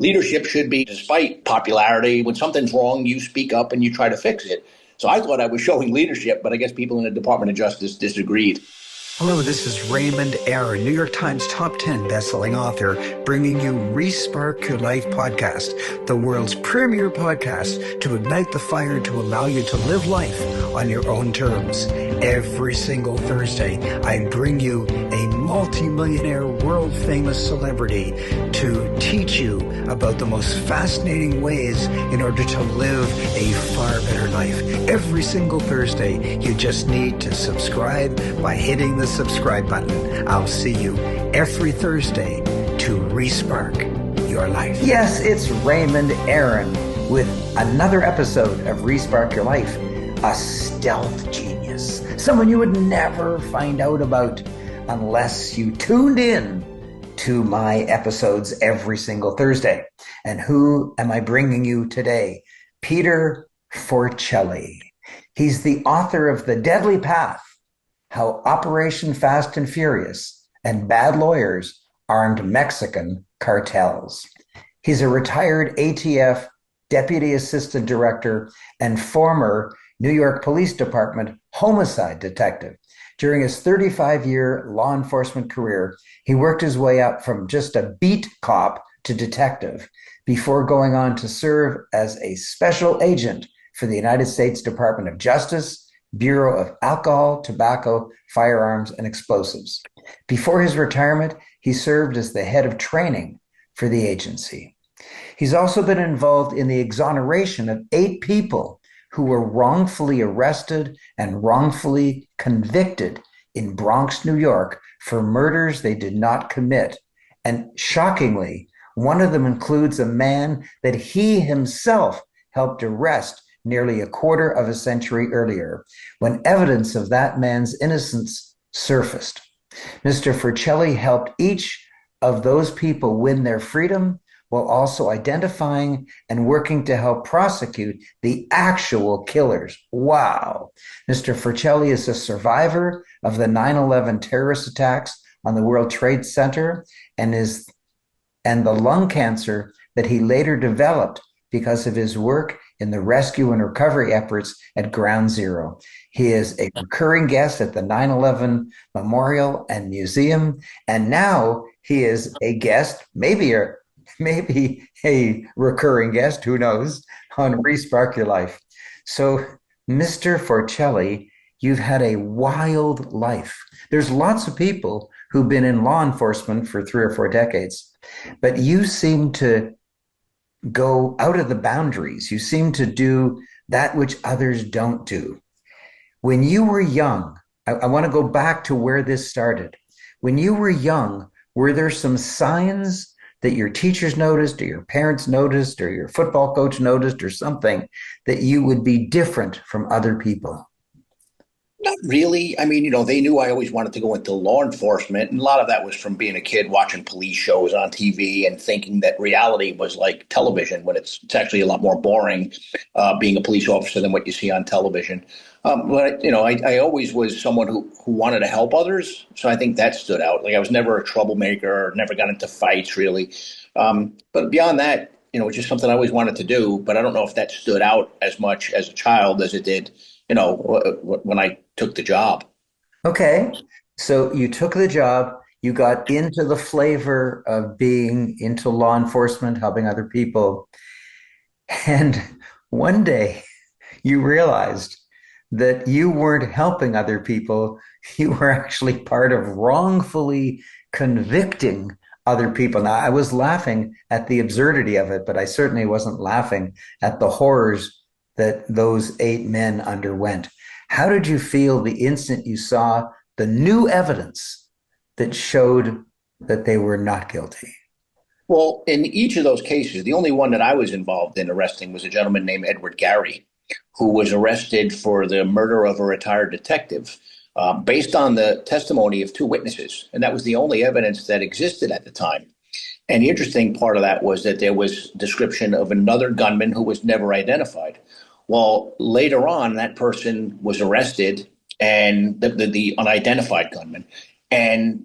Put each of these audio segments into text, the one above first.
Leadership should be, despite popularity, when something's wrong, you speak up and you try to fix it. So I thought I was showing leadership, but I guess people in the Department of Justice disagreed. Hello, this is Raymond, New York Times top 10 bestselling author, bringing you Respark Your Life podcast, the world's premier podcast to ignite the fire to allow you to live life on your own terms. Every single Thursday, I bring you a multi-millionaire, world-famous celebrity to teach you about the most fascinating ways in order to live a far better life. Every single Thursday, you just need to subscribe by hitting the subscribe button. I'll see you every Thursday to Respark Your Life. Yes, it's Raymond Aaron with another episode of Respark Your Life, a stealth genius, someone you would never find out about unless you tuned in to my episodes every single Thursday. And who am I bringing you today? Peter Forcelli. He's the author of The Deadly Path, How Operation Fast and Furious and Bad Lawyers Armed Mexican Cartels. He's a retired ATF Deputy Assistant Director and former New York Police Department homicide detective. During his 35-year law enforcement career, he worked his way up from just a beat cop to detective before going on to serve as a special agent for the United States Department of Justice, Bureau of Alcohol, Tobacco, Firearms, and Explosives. Before his retirement, he served as the head of training for the agency. He's also been involved in the exoneration of 8 people who were wrongfully arrested and wrongfully convicted in Bronx, New York, for murders they did not commit. And shockingly, one of them includes a man that he himself helped arrest nearly a quarter of a century earlier, when evidence of that man's innocence surfaced. Mr. Forcelli helped each of those people win their freedom while also identifying and working to help prosecute the actual killers. Wow. Mr. Forcelli is a survivor of the 9/11 terrorist attacks on the World Trade Center and the lung cancer that he later developed because of his work in the rescue and recovery efforts at Ground Zero. He is a recurring guest at the 9/11 Memorial and Museum, and now he is a guest, maybe a recurring guest, who knows, on Respark Your Life. So, Mr. Forcelli, you've had a wild life. There's lots of people who've been in law enforcement for 3 or 4 decades, but you seem to go out of the boundaries. You seem to do that which others don't do. When you were young, I want to go back to where this started. When you were young, were there some signs that your teachers noticed or your parents noticed or your football coach noticed or something that you would be different from other people? Not really. I mean, they knew I always wanted to go into law enforcement. And a lot of that was from being a kid watching police shows on TV and thinking that reality was like television, when it's actually a lot more boring being a police officer than what you see on television. I always was someone who wanted to help others. So I think that stood out. Like, I was never a troublemaker, never got into fights, really. But beyond that, it's just something I always wanted to do. But I don't know if that stood out as much as a child as it did when I took the job. Okay. So you took the job, you got into the flavor of being into law enforcement, helping other people. And one day you realized that you weren't helping other people. You were actually part of wrongfully convicting other people. Now, I was laughing at the absurdity of it, but I certainly wasn't laughing at the horrors that those 8 men underwent. How did you feel the instant you saw the new evidence that showed that they were not guilty? Well, in each of those cases, the only one that I was involved in arresting was a gentleman named Edward Gary, who was arrested for the murder of a retired detective based on the testimony of 2 witnesses. And that was the only evidence that existed at the time. And the interesting part of that was that there was description of another gunman who was never identified. Well, later on, that person was arrested, and the unidentified gunman, and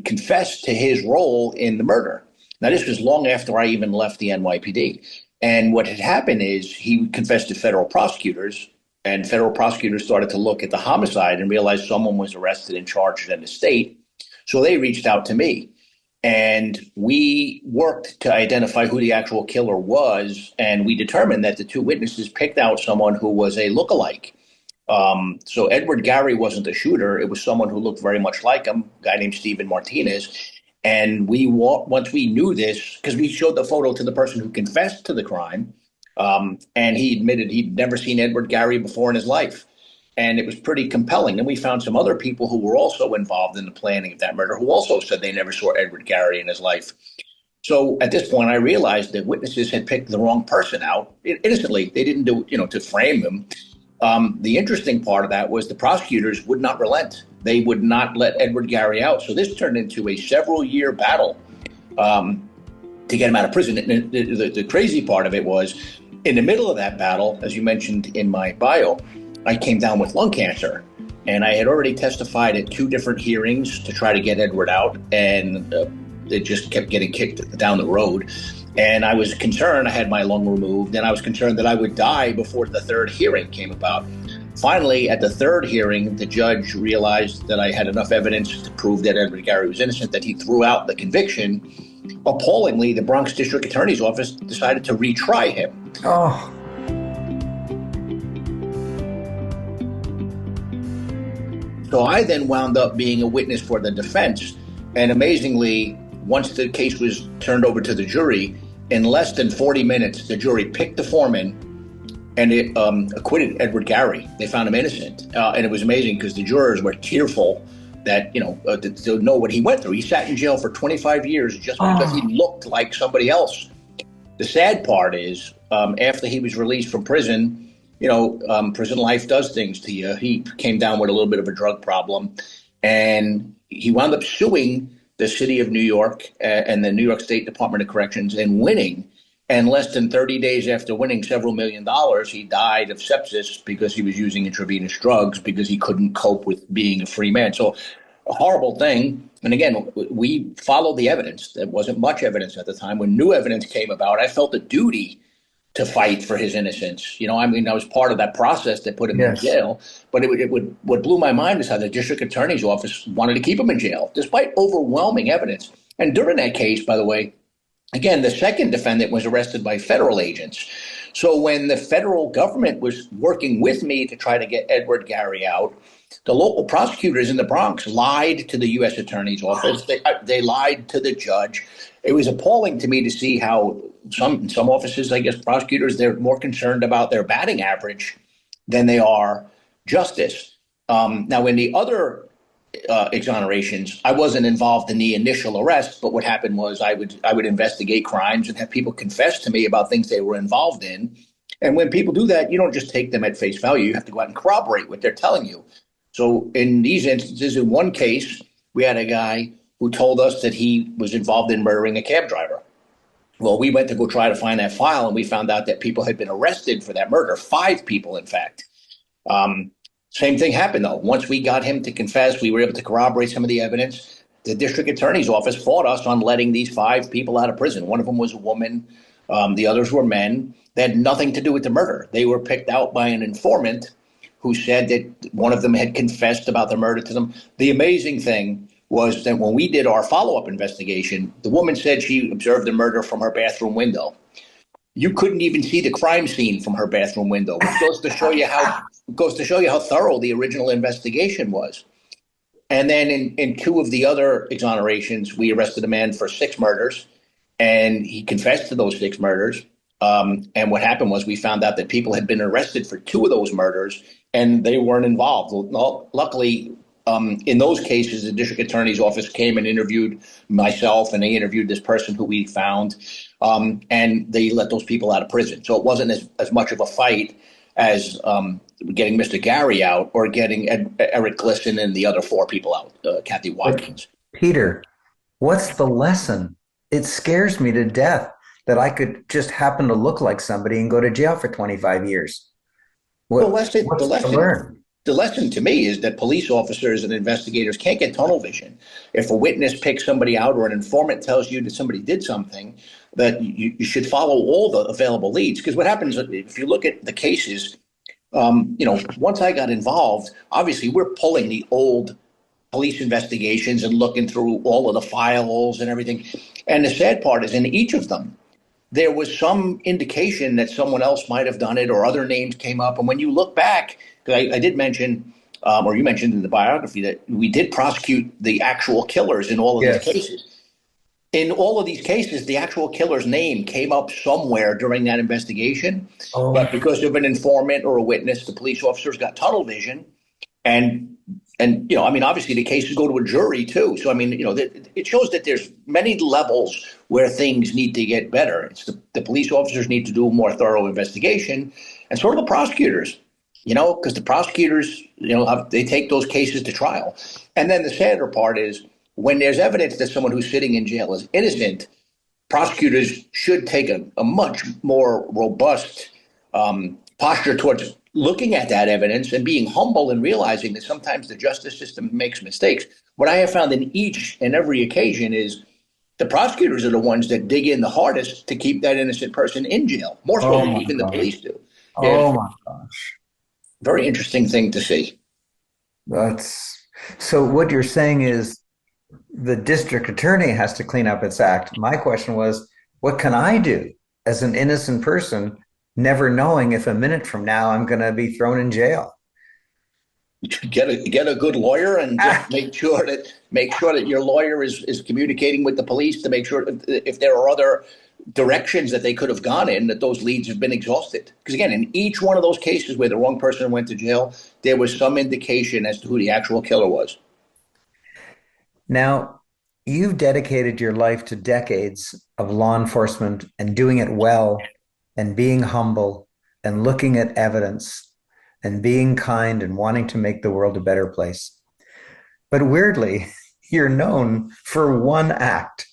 confessed to his role in the murder. Now, this was long after I even left the NYPD. And what had happened is he confessed to federal prosecutors, and federal prosecutors started to look at the homicide and realized someone was arrested and charged in the state. So they reached out to me. And we worked to identify who the actual killer was. And we determined that the two witnesses picked out someone who was a lookalike. So Edward Gary wasn't the shooter. It was someone who looked very much like him, a guy named Stephen Martinez. And once we knew this, because we showed the photo to the person who confessed to the crime, and he admitted he'd never seen Edward Gary before in his life. And it was pretty compelling. Then we found some other people who were also involved in the planning of that murder who also said they never saw Edward Gary in his life. So at this point, I realized that witnesses had picked the wrong person out innocently. They didn't do it, to frame him. The interesting part of that was the prosecutors would not relent. They would not let Edward Gary out. So this turned into a several-year battle to get him out of prison. And the crazy part of it was, in the middle of that battle, as you mentioned in my bio, I came down with lung cancer. And I had already testified at 2 different hearings to try to get Edward out. And it just kept getting kicked down the road. And I was concerned. I had my lung removed, and I was concerned that I would die before the 3rd hearing came about. Finally, at the 3rd hearing, the judge realized that I had enough evidence to prove that Edward Gary was innocent, that he threw out the conviction. Appallingly, the Bronx District Attorney's Office decided to retry him. Oh. So I then wound up being a witness for the defense. And amazingly, once the case was turned over to the jury, in less than 40 minutes, the jury picked the foreman and it acquitted Edward Gary. They found him innocent. And it was amazing because the jurors were tearful that, to know what he went through. He sat in jail for 25 years just because he looked like somebody else. The sad part is, after he was released from prison, prison life does things to you. He came down with a little bit of a drug problem, and he wound up suing the city of New York and the New York State Department of Corrections and winning. And less than 30 days after winning several $1 million, he died of sepsis because he was using intravenous drugs because he couldn't cope with being a free man. So a horrible thing. And again, we followed the evidence. There wasn't much evidence at the time. When new evidence came about, I felt a duty to fight for his innocence. I was part of that process that put him in jail. But what blew my mind is how the district attorney's office wanted to keep him in jail, despite overwhelming evidence. And during that case, by the way, again, the second defendant was arrested by federal agents. So when the federal government was working with me to try to get Edward Gary out, the local prosecutors in the Bronx lied to the U.S. Attorney's Office. They lied to the judge. It was appalling to me to see how some offices, I guess prosecutors, they're more concerned about their batting average than they are justice. Now, in the other exonerations, I wasn't involved in the initial arrest, but what happened was I would investigate crimes and have people confess to me about things they were involved in. And when people do that, you don't just take them at face value. You have to go out and corroborate what they're telling you. So in these instances, in one case, we had a guy who told us that he was involved in murdering a cab driver. Well, we went to go try to find that file, and we found out that people had been arrested for that murder, 5 people, in fact. Same thing happened, though. Once we got him to confess, we were able to corroborate some of the evidence. The district attorney's office fought us on letting these 5 people out of prison. One of them was a woman. The others were men. They had nothing to do with the murder. They were picked out by an informant who said that one of them had confessed about the murder to them. The amazing thing was that when we did our follow-up investigation, the woman said she observed the murder from her bathroom window. You couldn't even see the crime scene from her bathroom window, which goes to show you how thorough the original investigation was. And then in 2 of the other exonerations, we arrested a man for 6 murders, and he confessed to those 6 murders. And what happened was we found out that people had been arrested for 2 of those murders, and they weren't involved. Well, luckily, in those cases, the district attorney's office came and interviewed myself, and they interviewed this person who we found, and they let those people out of prison. So it wasn't as much of a fight as getting Mr. Gary out or getting Eric Glisson and the other 4 people out, Kathy Watkins. Peter, what's the lesson? It scares me to death that I could just happen to look like somebody and go to jail for 25 years. The lesson the lesson to me is that police officers and investigators can't get tunnel vision. If a witness picks somebody out or an informant tells you that somebody did something, that you should follow all the available leads. Because what happens if you look at the cases, once I got involved, obviously we're pulling the old police investigations and looking through all of the files and everything. And the sad part is in each of them, there was some indication that someone else might have done it or other names came up. And when you look back, because I did mention, or you mentioned in the biography, that we did prosecute the actual killers in all of these cases. In all of these cases, the actual killer's name came up somewhere during that investigation. Oh. But because of an informant or a witness, the police officers got tunnel vision. And obviously the cases go to a jury too. So, it shows that there's many levels where things need to get better. It's the police officers need to do a more thorough investigation, and sort of the prosecutors, because the prosecutors, they take those cases to trial. And then the sadder part is when there's evidence that someone who's sitting in jail is innocent, prosecutors should take a much more robust posture towards looking at that evidence and being humble and realizing that sometimes the justice system makes mistakes. What I have found in each and every occasion is the prosecutors are the ones that dig in the hardest to keep that innocent person in jail, more so than even the police do. Oh my gosh. Very interesting thing to see. So what you're saying is the district attorney has to clean up its act. My question was, what can I do as an innocent person, never knowing if a minute from now I'm going to be thrown in jail? Get a good lawyer and just make sure that your lawyer is communicating with the police to make sure if there are other directions that they could have gone in, that those leads have been exhausted. Because again, in each one of those cases where the wrong person went to jail, there was some indication as to who the actual killer was. Now, you've dedicated your life to decades of law enforcement and doing it well and being humble and looking at evidence and being kind and wanting to make the world a better place. But weirdly, you're known for one act.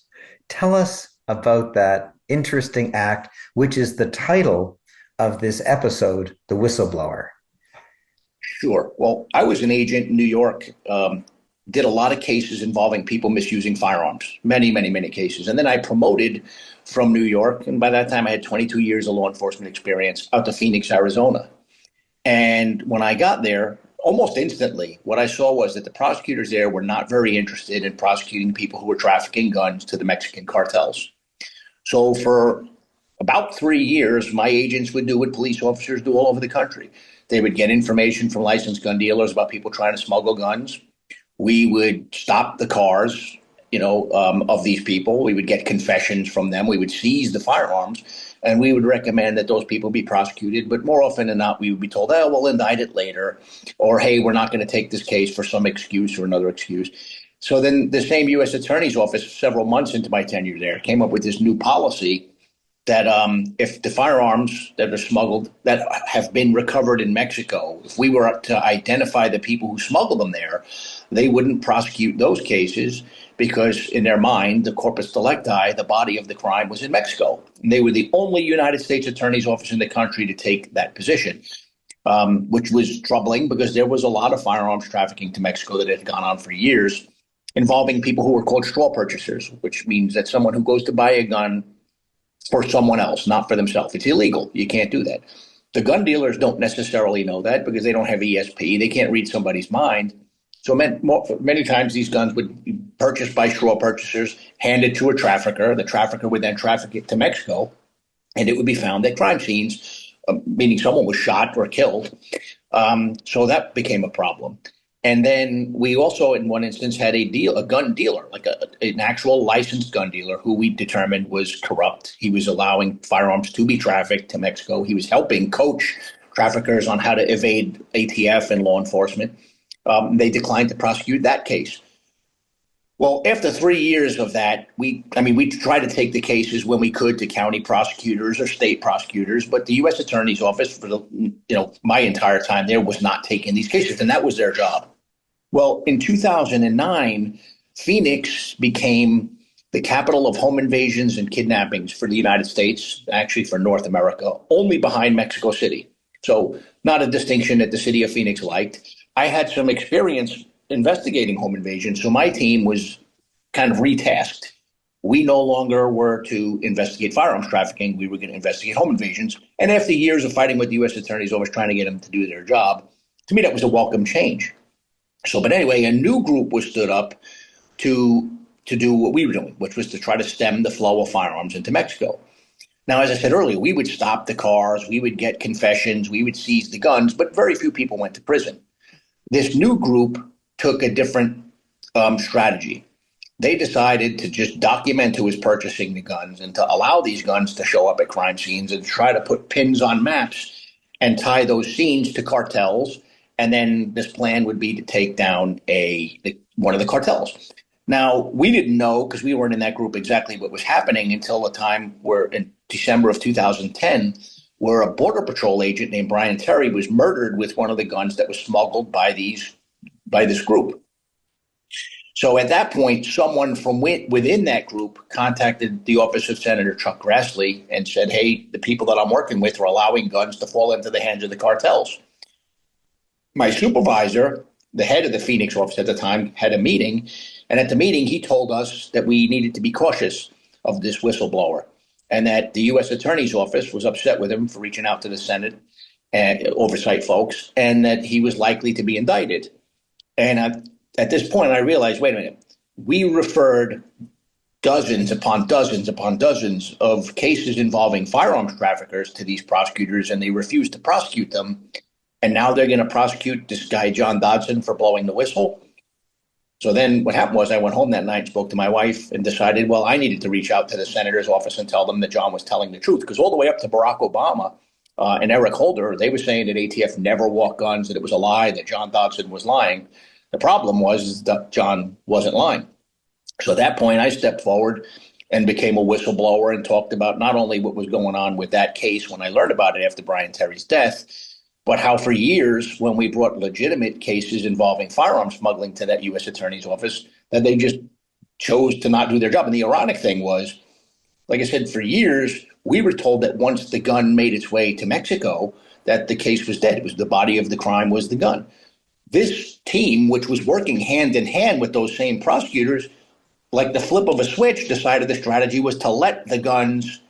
Tell us about that interesting act, which is the title of this episode, The Whistleblower. Sure. Well, I was an agent in New York, did a lot of cases involving people misusing firearms, many, many, many cases. And then I promoted from New York, and by that time I had 22 years of law enforcement experience, out to Phoenix, Arizona. And when I got there, almost instantly, what I saw was that the prosecutors there were not very interested in prosecuting people who were trafficking guns to the Mexican cartels. So for about 3 years, my agents would do what police officers do all over the country. They would get information from licensed gun dealers about people trying to smuggle guns. We would stop the cars, of these people. We would get confessions from them. We would seize the firearms, and we would recommend that those people be prosecuted. But more often than not, we would be told, oh, we'll indict it later, or, hey, we're not going to take this case for some excuse or another excuse. So then the same U.S. Attorney's Office, several months into my tenure there, came up with this new policy that if the firearms that are smuggled that have been recovered in Mexico, if we were to identify the people who smuggled them there, they wouldn't prosecute those cases because in their mind, the corpus delicti, the body of the crime, was in Mexico. And they were the only United States Attorney's Office in the country to take that position, which was troubling because there was a lot of firearms trafficking to Mexico that had gone on for years, involving people who were called straw purchasers, which means that someone who goes to buy a gun for someone else, not for themselves. It's illegal. You can't do that. The gun dealers don't necessarily know that because they don't have ESP. They can't read somebody's mind. So many times these guns would be purchased by straw purchasers, handed to a trafficker. The trafficker would then traffic it to Mexico, and it would be found at crime scenes, meaning someone was shot or killed. So that became a problem. And then we also, in one instance, had a gun dealer, like an actual licensed gun dealer who we determined was corrupt. He was allowing firearms to be trafficked to Mexico. He was helping coach traffickers on how to evade ATF and law enforcement. They declined to prosecute that case. Well, after 3 years of that, we tried to take the cases when we could to county prosecutors or state prosecutors, but the U.S. Attorney's Office for my entire time there was not taking these cases, and that was their job. Well, in 2009, Phoenix became the capital of home invasions and kidnappings for the United States, actually for North America, only behind Mexico City. So not a distinction that the city of Phoenix liked. I had some experience investigating home invasion, so my team was kind of retasked. We no longer were to investigate firearms trafficking. We were going to investigate home invasions. And after years of fighting with the U.S. Attorney's Office trying to get them to do their job, to me, that was a welcome change. So, but anyway, a new group was stood up to do what we were doing, which was to try to stem the flow of firearms into Mexico. Now, as I said earlier, we would stop the cars, we would get confessions, we would seize the guns, but very few people went to prison. This new group took a different strategy. They decided to just document who was purchasing the guns and to allow these guns to show up at crime scenes and try to put pins on maps and tie those scenes to cartels. And then this plan would be to take down one of the cartels. Now, we didn't know, because we weren't in that group, exactly what was happening until the time where in December of 2010, where a Border Patrol agent named Brian Terry was murdered with one of the guns that was smuggled by this group. So at that point, someone from within that group contacted the office of Senator Chuck Grassley and said, hey, the people that I'm working with are allowing guns to fall into the hands of the cartels. My supervisor, the head of the Phoenix office at the time, had a meeting. And at the meeting, he told us that we needed to be cautious of this whistleblower and that the U.S. Attorney's Office was upset with him for reaching out to the Senate and oversight folks, and that he was likely to be indicted. And at this point, I realized, wait a minute, we referred dozens upon dozens upon dozens of cases involving firearms traffickers to these prosecutors, and they refused to prosecute them. And now they're going to prosecute this guy, John Dodson, for blowing the whistle. So then what happened was I went home that night and spoke to my wife and decided, well, I needed to reach out to the senator's office and tell them that John was telling the truth. Because all the way up to Barack Obama and Eric Holder, they were saying that ATF never walked guns, that it was a lie, that John Dodson was lying. The problem was that John wasn't lying. So at that point, I stepped forward and became a whistleblower and talked about not only what was going on with that case when I learned about it after Brian Terry's death, but how for years, when we brought legitimate cases involving firearms smuggling to that U.S. Attorney's Office, that they just chose to not do their job. And the ironic thing was, like I said, for years, we were told that once the gun made its way to Mexico, that the case was dead. It was the body of the crime was the gun. This team, which was working hand in hand with those same prosecutors, like the flip of a switch, decided the strategy was to let the guns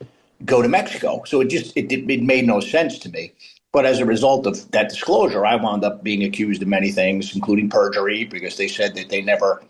go to Mexico. So it made no sense to me. But as a result of that disclosure, I wound up being accused of many things, including perjury, because they said that they never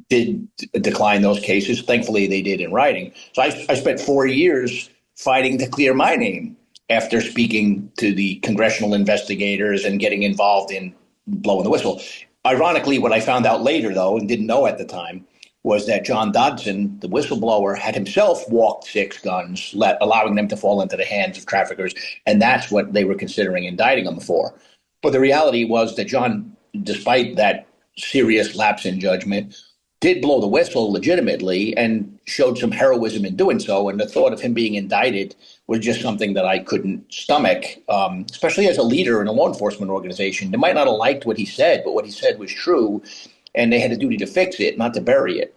did decline those cases. Thankfully, they did in writing. So I spent 4 years fighting to clear my name after speaking to the congressional investigators and getting involved in blowing the whistle. Ironically, what I found out later, though, and didn't know at the time, was that John Dodson, the whistleblower, had himself walked 6 guns, allowing them to fall into the hands of traffickers. And that's what they were considering indicting him for. But the reality was that John, despite that serious lapse in judgment, did blow the whistle legitimately and showed some heroism in doing so. And the thought of him being indicted was just something that I couldn't stomach, especially as a leader in a law enforcement organization. They might not have liked what he said, but what he said was true. And they had a duty to fix it, not to bury it.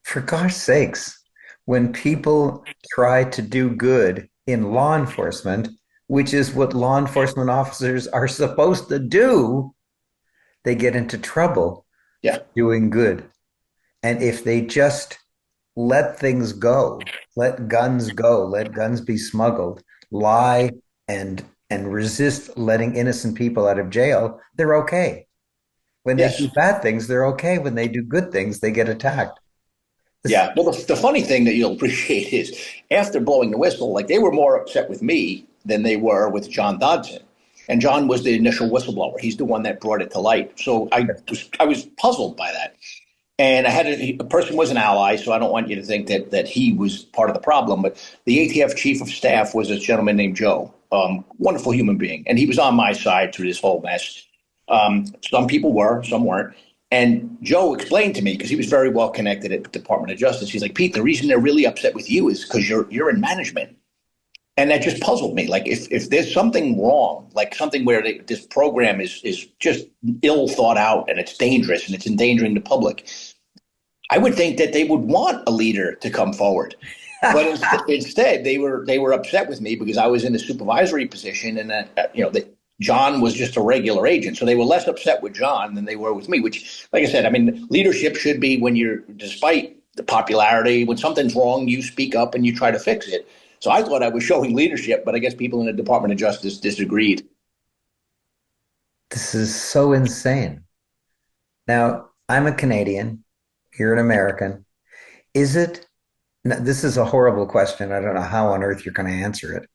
For gosh sakes, when people try to do good in law enforcement, which is what law enforcement officers are supposed to do, they get into trouble doing good. And if they just let things go, let guns go, let guns be smuggled, lie and resist letting innocent people out of jail, they're okay. When they do bad things, they're okay. When they do good things, they get attacked. Yeah. Well, the funny thing that you'll appreciate is after blowing the whistle, like they were more upset with me than they were with John Dodson. And John was the initial whistleblower. He's the one that brought it to light. So I was puzzled by that. And I had a person was an ally, so I don't want you to think that he was part of the problem. But the ATF chief of staff was a gentleman named Joe, wonderful human being. And he was on my side through this whole mess. Some people were, some weren't. And Joe explained to me, because he was very well connected at the Department of Justice. He's like, Pete, the reason they're really upset with you is because you're in management. And that just puzzled me. Like if there's something wrong, like something where this program is just ill thought out and it's dangerous and it's endangering the public, I would think that they would want a leader to come forward. But instead, they were upset with me because I was in a supervisory position, and that John was just a regular agent. So they were less upset with John than they were with me, which, like I said, I mean, leadership should be when you're, despite the popularity, when something's wrong, you speak up and you try to fix it. So I thought I was showing leadership, but I guess people in the Department of Justice disagreed. This is so insane. Now, I'm a Canadian, you're an American. Is it, now, this is a horrible question. I don't know how on earth you're going to answer it,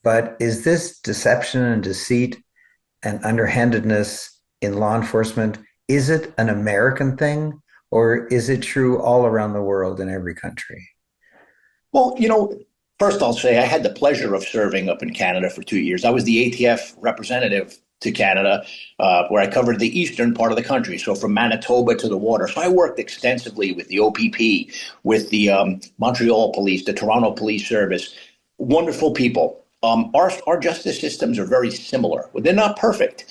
but is this deception and deceit and underhandedness in law enforcement, is it an American thing or is it true all around the world in every country? Well, first I'll say I had the pleasure of serving up in Canada for 2 years. I was the ATF representative to Canada, where I covered the eastern part of the country, so from Manitoba to the water. So I worked extensively with the OPP, with the Montreal Police, the Toronto Police Service. Wonderful people. Our justice systems are very similar. They're not perfect.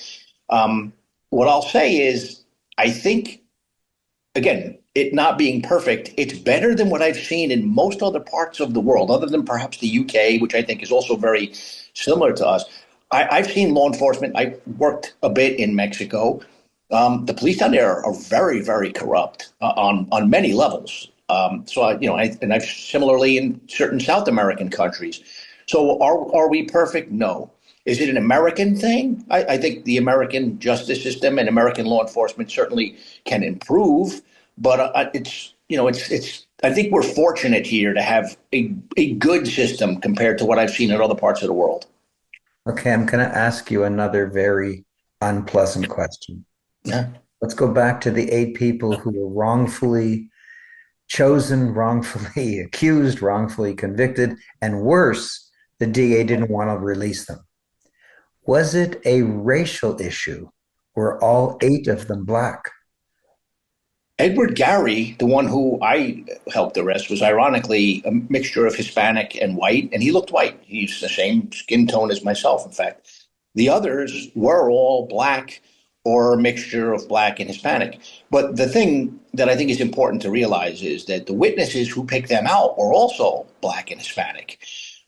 What I'll say is, I think, again, it not being perfect, it's better than what I've seen in most other parts of the world, other than perhaps the UK, which I think is also very similar to us. I've seen law enforcement. I worked a bit in Mexico. The police down there are very, very corrupt on many levels. And I've similarly in certain South American countries. So are we perfect? No. Is it an American thing? I think the American justice system and American law enforcement certainly can improve, but it's. I think we're fortunate here to have a good system compared to what I've seen in other parts of the world. Okay, I'm going to ask you another very unpleasant question. Yeah. Let's go back to the 8 people who were wrongfully chosen, wrongfully accused, wrongfully convicted, and worse, the DA didn't want to release them. Was it a racial issue? Were all 8 of them black? Edward Gary, the one who I helped arrest, was ironically a mixture of Hispanic and white, and he looked white. He's the same skin tone as myself, in fact. The others were all black or a mixture of black and Hispanic. But the thing that I think is important to realize is that the witnesses who picked them out were also black and Hispanic.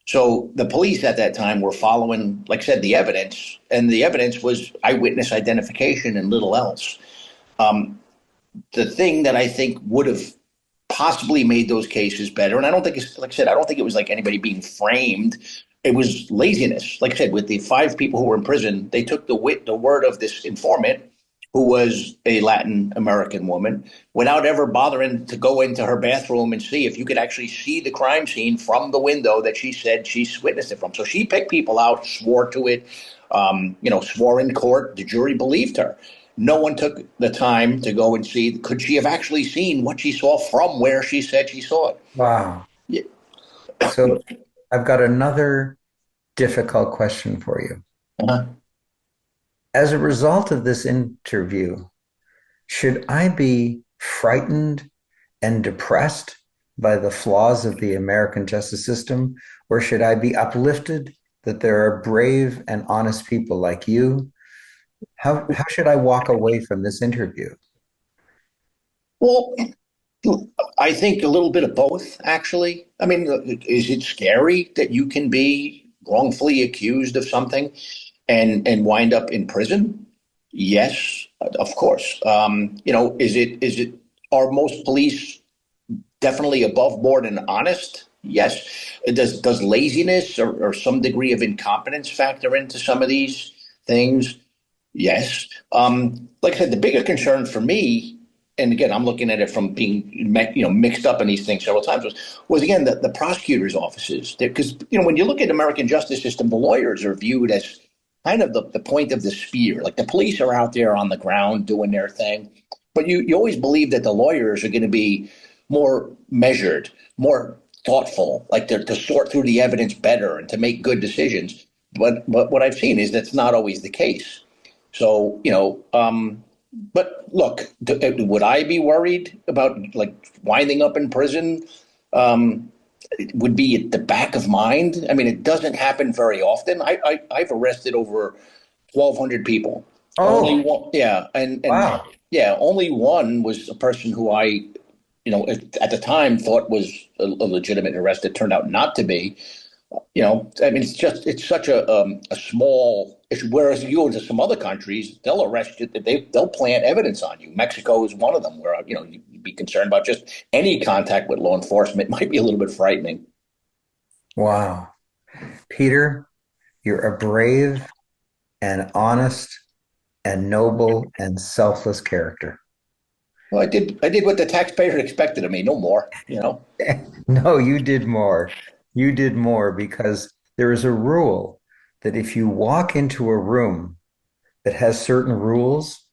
So the police at that time were following, like I said, the evidence, and the evidence was eyewitness identification and little else. The thing that I think would have possibly made those cases better, and I don't think it's, like I said, I don't think it was like anybody being framed. It was laziness. Like I said, with the 5 people who were in prison, they took the word of this informant, who was a Latin American woman, without ever bothering to go into her bathroom and see if you could actually see the crime scene from the window that she said she witnessed it from. So she picked people out, swore to it, swore in court. The jury believed her. No one took the time to go and see, could she have actually seen what she saw from where she said she saw it? Wow. Yeah. So I've got another difficult question for you. Uh-huh. As a result of this interview, should I be frightened and depressed by the flaws of the American justice system, or should I be uplifted that there are brave and honest people like you? How should I walk away from this interview? Well, I think a little bit of both, actually. I mean, is it scary that you can be wrongfully accused of something and wind up in prison? Yes, of course. Is it are most police definitely above board and honest? Yes. Does laziness or some degree of incompetence factor into some of these things? Yes. Like I said, the bigger concern for me, and again, I'm looking at it from being mixed up in these things several times, was again the prosecutors' offices. Because when you look at the American justice system, the lawyers are viewed as kind of the point of the spear. Like the police are out there on the ground doing their thing, but you always believe that the lawyers are going to be more measured, more thoughtful, like to sort through the evidence better and to make good decisions. But what I've seen is that's not always the case. So, but look, would I be worried about like winding up in prison? It would be at the back of mind. I mean, it doesn't happen very often. I've arrested over 1,200 people. Oh, Only one, yeah, and wow. yeah, only one was a person who at the time thought was a legitimate arrest. It turned out not to be. I mean, it's such a small issue. Whereas you go into some other countries, they'll arrest you. They'll plant evidence on you. Mexico is one of them where, you'd be concerned about just any contact with law enforcement might be a little bit frightening. Wow. Peter, you're a brave and honest and noble and selfless character. Well, I did what the taxpayer expected of me, no more. No, you did more. You did more because there is a rule that if you walk into a room that has certain rules,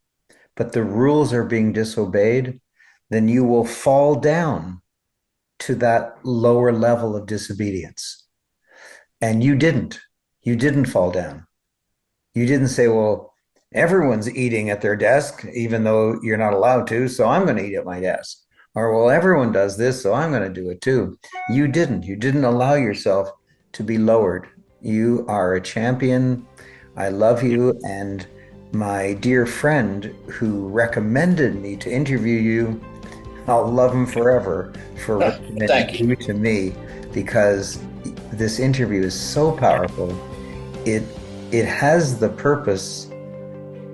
but the rules are being disobeyed, then you will fall down to that lower level of disobedience. And you didn't. You didn't fall down. You didn't say, well, everyone's eating at their desk, even though you're not allowed to, so I'm going to eat at my desk. Or, well, everyone does this, so I'm going to do it too. You didn't. You didn't allow yourself to be lowered. You are a champion. I love you. And my dear friend who recommended me to interview you, I'll love him forever for recommending you to me, because this interview is so powerful. It has the purpose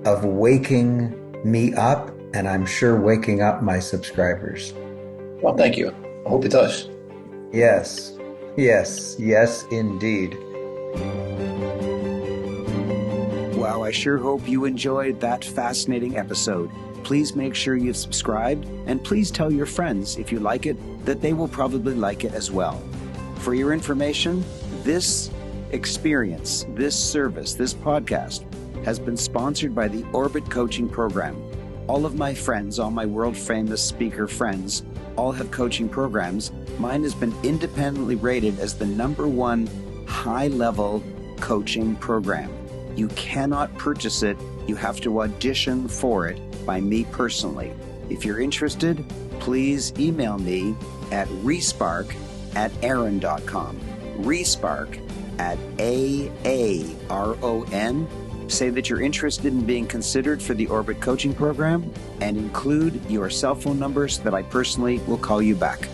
of waking me up, and I'm sure waking up my subscribers. Well, thank you. I hope it does. Yes, yes, yes, indeed. Wow, I sure hope you enjoyed that fascinating episode. Please make sure you've subscribed, and please tell your friends if you like it that they will probably like it as well. For your information, this experience, this service, this podcast has been sponsored by the Orbit Coaching Program. All of my friends, all my world-famous speaker friends, all have coaching programs. Mine has been independently rated as the #1 high-level coaching program. You cannot purchase it. You have to audition for it by me personally. If you're interested, please email me at respark@aaron.com. Respark@AARON. Say that you're interested in being considered for the Orbit Coaching Program and include your cell phone numbers that I personally will call you back.